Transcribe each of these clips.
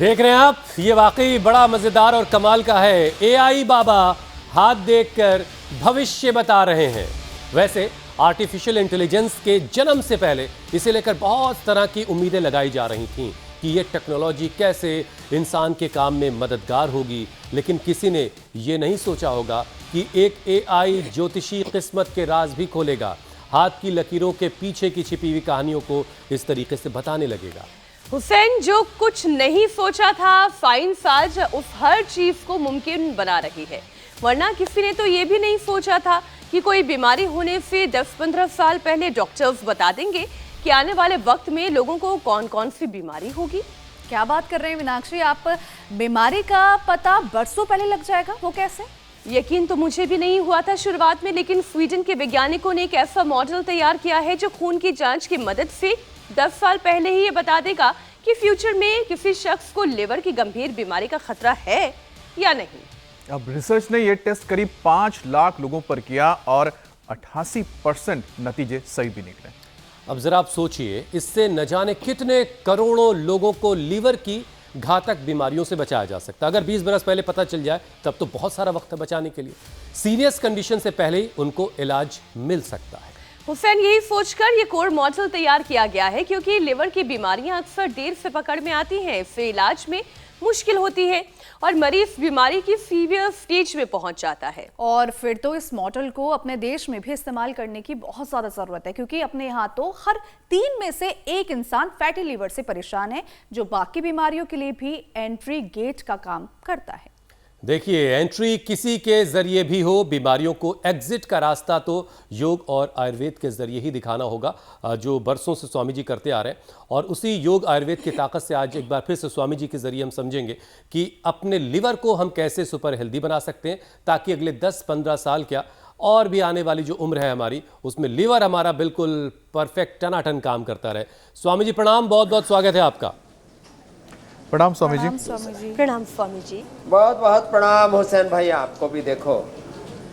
देख रहे हैं आप, ये वाकई बड़ा मजेदार और कमाल का है। एआई बाबा हाथ देखकर भविष्य बता रहे हैं। वैसे आर्टिफिशियल इंटेलिजेंस के जन्म से पहले इसे लेकर बहुत तरह की उम्मीदें लगाई जा रही थीं कि ये टेक्नोलॉजी कैसे इंसान के काम में मददगार होगी, लेकिन किसी ने ये नहीं सोचा होगा कि एक एआई ज्योतिषी किस्मत के राज भी खोलेगा, हाथ की लकीरों के पीछे की छिपी हुई कहानियों को इस तरीके से बताने लगेगा। हुसैन, जो कुछ नहीं सोचा था, साइंस आज उस हर चीज को मुमकिन बना रही है। वरना किसी ने तो ये भी नहीं सोचा था कि कोई बीमारी होने से 10-15 साल पहले डॉक्टर्स बता देंगे कि आने वाले वक्त में लोगों को कौन कौन सी बीमारी होगी। क्या बात कर रहे हैं मीनाक्षी, आप बीमारी का पता बरसों पहले लग जाएगा, वो कैसे? यकीन तो मुझे भी नहीं हुआ था शुरुआत में, लेकिन स्वीडन के वैज्ञानिकों ने एक ऐसा मॉडल तैयार किया है जो खून की जांच की मदद से 10 साल पहले ही ये बता देगा कि फ्यूचर में किसी शख्स को लिवर की गंभीर बीमारी का खतरा है या नहीं। अब रिसर्च ने यह टेस्ट करीब 5 लाख लोगों पर किया और 88% नतीजे सही भी निकले। अब जरा आप सोचिए, इससे न जाने कितने करोड़ों लोगों को लीवर की घातक बीमारियों से बचाया जा सकता। अगर 20 बरस पहले पता चल जाए तब तो बहुत सारा वक्त है बचाने के लिए। सीरियस कंडीशन से पहले ही उनको इलाज मिल सकता है। हुसैन, यही सोचकर ये कोर मॉडल तैयार किया गया है, क्योंकि लिवर की बीमारियां अक्सर देर से पकड़ में आती हैं, इससे इलाज में मुश्किल होती है और मरीज बीमारी की सीवियर स्टेज में पहुंच जाता है। और फिर तो इस मॉडल को अपने देश में भी इस्तेमाल करने की बहुत ज़्यादा ज़रूरत है, क्योंकि अपने यहाँ तो हर 3 में से 1 इंसान फैटी लीवर से परेशान है, जो बाकी बीमारियों के लिए भी एंट्री गेट का काम करता है। देखिए, एंट्री किसी के जरिए भी हो, बीमारियों को एग्जिट का रास्ता तो योग और आयुर्वेद के जरिए ही दिखाना होगा, जो बरसों से स्वामी जी करते आ रहे हैं। और उसी योग आयुर्वेद की ताकत से आज एक बार फिर से स्वामी जी के जरिए हम समझेंगे कि अपने लिवर को हम कैसे सुपर हेल्दी बना सकते हैं, ताकि अगले 10-15 साल क्या और भी आने वाली जो उम्र है हमारी, उसमें लिवर हमारा बिल्कुल परफेक्ट टनाटन काम करता रहे। स्वामी जी प्रणाम, बहुत बहुत स्वागत है आपका। प्रणाम स्वामी जी। प्रणाम स्वामी जी। बहुत बहुत प्रणाम हुसैन भाई, आपको भी। देखो,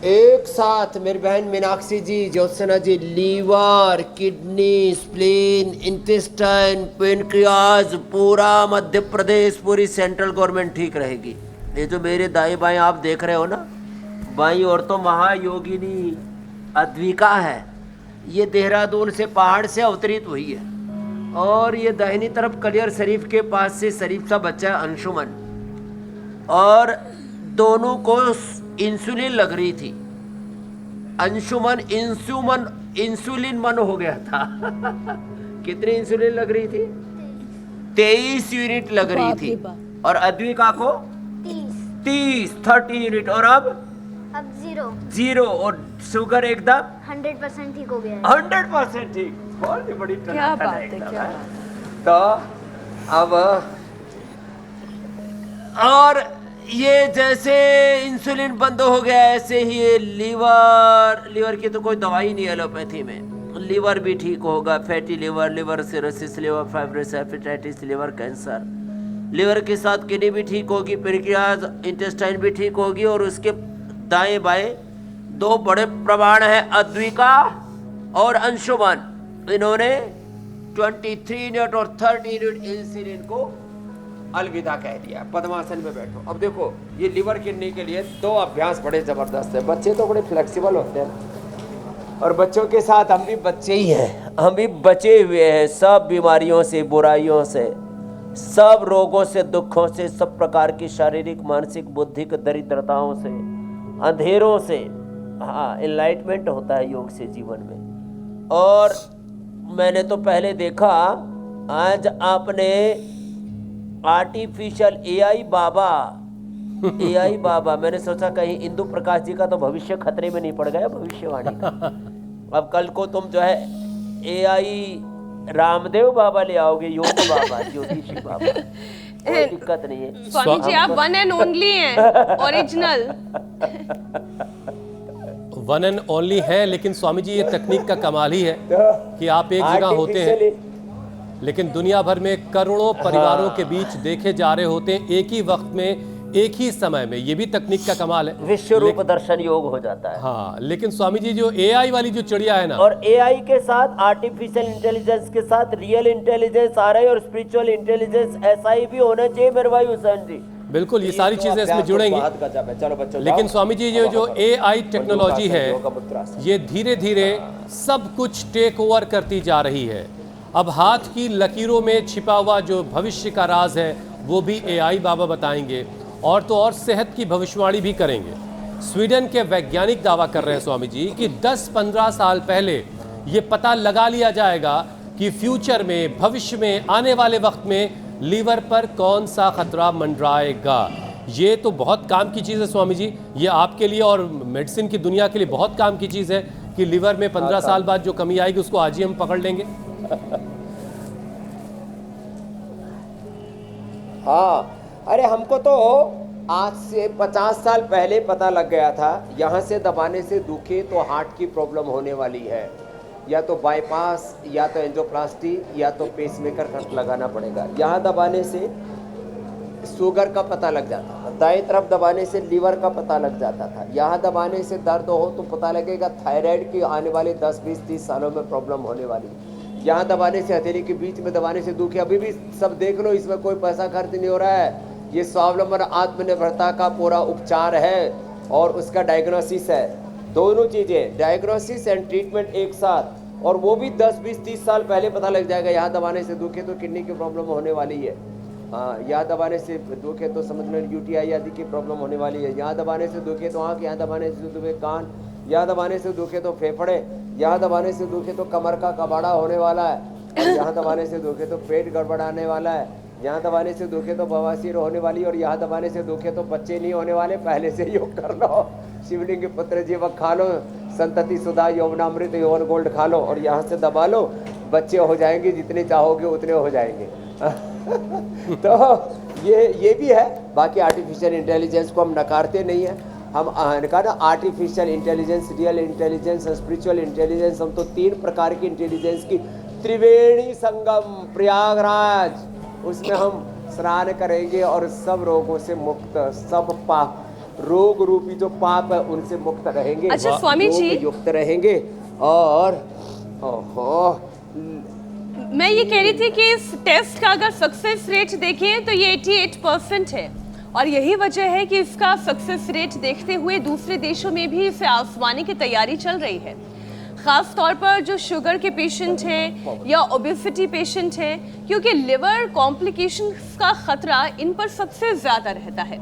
एक साथ मेरी बहन Meenakshi ji, Jyotsna ji, liver, kidney, spleen, intestine, pancreas, पूरा मध्य प्रदेश, पूरी सेंट्रल गवर्नमेंट ठीक रहेगी। ये जो मेरे दाएं बाएं आप देख रहे हो ना, बाईं और तो महायोगिनी अद्विका है, ये देहरादून से पहाड़ से अवतरित हुई है। और ये दाहिनी तरफ कलियर शरीफ के पास से शरीफ सा बच्चा है अंशुमन, और दोनों को इंसुलिन लग रही थी। अंशुमन इंसुलिन मन हो गया था। कितनी इंसुलिन लग रही थी? 23 यूनिट लग रही थी। और अद्विका को 30 यूनिट। और अब 0 और शुगर एकदम 100% ठीक हो गया। 100% ठीक। बहुत ही बड़ी क्या बात है, क्या बात। तो अब और ये जैसे इंसुलिन बंद हो गया, ऐसे ही ये लीवर की तो कोई दवाई नहीं एलोपैथी में। लीवर भी ठीक होगा, fatty liver, liver cirrhosis, liver fibrosis, hepatitis, liver cancer. Liver के साथ किडनी भी ठीक होगी, पेनक्रियाज, इंटेस्टाइन भी ठीक होगी। और उसके दाएं बाएं 2 बड़े प्रमाण हैं, अद्विका और अंशुमन। इन्होंने 23 यूनिट और 30 यूनिट इंसुलिन को अलविदा कह दिया। पद्मासन में बैठो। अब देखो, ये लिवर किडनी के लिए 2 अभ्यास बड़े जबरदस्त है। बच्चे तो बड़े फ्लेक्सिबल होते हैं, और बच्चों के साथ हम भी बच्चे ही हैं। हम भी बचे हुए हैं सब बीमारियों से, बुराइयों से, सब रोगों से, दुखों से, सब प्रकार की शारीरिक, मानसिक, बौद्धिक दरिद्रताओं से, अंधेरों से। हाँ, एनलाइटमेंट होता है योग से जीवन में। और मैंने तो पहले देखा, आज आपने आर्टिफिशियल एआई बाबा मैंने सोचा कहीं इंदु प्रकाश जी का तो भविष्य खतरे में नहीं पड़ गया, भविष्यवाणी का। अब कल को तुम जो है एआई रामदेव बाबा ले आओगे, योग बाबा, ज्योतिषी बाबा, कोई दिक्कत नहीं है। स्वामी जी, आप वन एंड ओनली हैं, ओरिजिनल। वन एंड ओनली है, लेकिन स्वामी जी ये तकनीक का कमाल ही है कि आप एक जगह होते हैं, लेकिन दुनिया भर में करोड़ों परिवारों के बीच देखे जा रहे होते हैं। एक ही वक्त में एक ही समय में, ये भी तकनीक का कमाल है। विश्व रूप दर्शन योग हो जाता है। हाँ, लेकिन स्वामी जी जो एआई वाली जो चिड़िया है ना, और एआई के साथ आर्टिफिशियल इंटेलिजेंस के साथ रियल इंटेलिजेंस आ रही है और स्पिरिचुअल इंटेलिजेंस ऐसा ही भी होना चाहिए मेरे भाई हुसैन जी। बिल्कुल ये सारी चीजें इसमें जुड़ेंगी। चलो बच्चों, लेकिन स्वामी जी जो एआई टेक्नोलॉजी है, ये धीरे धीरे सब कुछ टेक ओवर करती जा रही है। अब हाथ की लकीरों में छिपा हुआ जो भविष्य का राज है वो भी एआई बाबा बताएंगे, और तो और सेहत की भविष्यवाणी भी करेंगे। स्वीडन के वैज्ञानिक दावा कर रहे हैं स्वामी जी कि 10-15 साल पहले ये पता लगा लिया जाएगा कि फ्यूचर में, भविष्य में, आने वाले वक्त में लीवर पर कौन सा खतरा मंडराएगा। ये तो बहुत काम की चीज़ है स्वामी जी, ये आपके लिए और मेडिसिन की दुनिया के लिए बहुत काम की चीज़ है कि लीवर में 15 साल बाद जो कमी आएगी उसको आज ही हम पकड़ लेंगे। हाँ, अरे हमको तो आज से 50 साल पहले पता लग गया था, यहाँ से दबाने से दुखे तो हार्ट की प्रॉब्लम होने वाली है, या तो बाईपास, या तो एंजियोप्लास्टी, या तो पेसमेकर लगाना पड़ेगा। यहाँ दबाने से शुगर का पता लग जाता था, दाएं तरफ दबाने से लीवर का पता लग जाता था, यहाँ दबाने से दर्द हो तो पता लगेगा थायराइड की आने वाले 10, 20, 30 सालों में प्रॉब्लम होने वाली। यहाँ दबाने से, हथेली के बीच में दबाने से दुखे, अभी भी सब देख लो, इसमें कोई पैसा खर्च नहीं हो रहा है। ये स्वावलंबन आत्मनिर्भरता का पूरा उपचार है और उसका डायग्नोसिस है। दोनों चीज़ें, डायग्नोसिस एंड ट्रीटमेंट एक साथ, और वो भी 10, 20, 30 साल पहले पता लग जाएगा। यहाँ दबाने से दुखे तो किडनी की प्रॉब्लम होने वाली है, हाँ, यहाँ दबाने से दुखे तो समझ लो यूटीआई आदि की प्रॉब्लम होने वाली है। यहाँ दबाने से दुखे तो आँख, यहाँ दबाने से दुखे कान, यहाँ दबाने से दुखे तो फेफड़े, यहाँ दबाने से दुखे तो कमर का कबाड़ा होने वाला है, और यहाँ दबाने से दुखे तो पेट गड़बड़ाने वाला है, यहाँ दबाने से दुखे तो बवासीर होने वाली, और यहाँ दबाने से दुखे तो बच्चे नहीं होने वाले। पहले से योग कर लो, शिवलिंग के पुत्र जीवक खा लो, संतति सुधा यौवनामृत यौवन गोल्ड खा लो, और यहाँ से दबा लो, बच्चे हो जाएंगे, जितने चाहोगे उतने हो जाएंगे। तो ये भी है। बाकी आर्टिफिशियल इंटेलिजेंस को हम नकारते नहीं है, हम कहा ना, artificial intelligence, real intelligence, spiritual intelligence, हम तो 3 प्रकार की इंटेलिजेंस की त्रिवेणी संगम प्रयागराज, उसमें हम स्नान करेंगे और सब रोगों से मुक्त, सब पाप, रोग रूपी जो पाप है उनसे मुक्त रहेंगे। अच्छा स्वामी जी, युक्त रहेंगे। और ओहो, मैं ये कह रही थी कि इस टेस्ट का अगर सक्सेस रेट देखें तो ये 88% है, और यही वजह है कि इसका सक्सेस रेट देखते हुए दूसरे देशों में भी इसे आजमाने की तैयारी चल रही है। खास तौर पर जो शुगर के पेशेंट हैं या ओबेसिटी पेशेंट हैं, क्योंकि लिवर कॉम्प्लिकेशंस का खतरा इन पर सबसे ज्यादा रहता है।